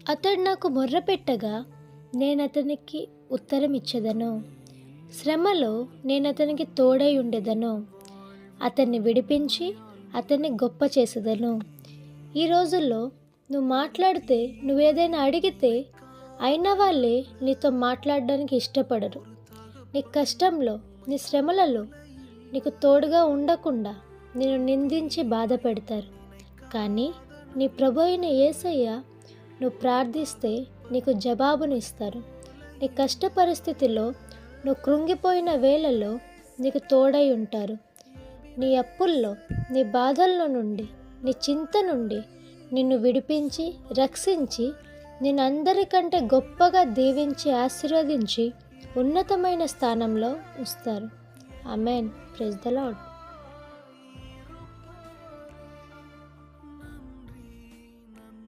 అతడు నాకు మొర్రపెట్టగా నేనతనికి ఉత్తరమిచ్చెదను. శ్రమలో నేనతనికి తోడై ఉండెదను. అతన్ని విడిపించి అతన్ని గొప్ప చేసేదను. ఈ రోజుల్లో నువ్వు మాట్లాడితే, నువ్వేదైనా అడిగితే అయిన వాళ్ళే నీతో మాట్లాడడానికి ఇష్టపడరు. నీ కష్టంలో, నీ శ్రమలలో నీకు తోడుగా ఉండకుండా నిన్ను నిందించి బాధ పెడతారు. కానీ నీ ప్రభు అయిన యేసయ్య నువ్వు ప్రార్థిస్తే నీకు జవాబును ఇస్తారు. నీ కష్ట పరిస్థితిలో, నువ్వు కృంగిపోయిన వేళలో నీకు తోడై ఉంటారు. నీ అప్పుల్లో, నీ బాధల్లో నుండి, నీ చింత నుండి నిన్ను విడిపించి, రక్షించి, నిన్ను అందరికంటే గొప్పగా దీవించి, ఆశీర్వదించి ఉన్నతమైన స్థానంలో ఉంచుతారు. ఆమేన్. Praise the lord.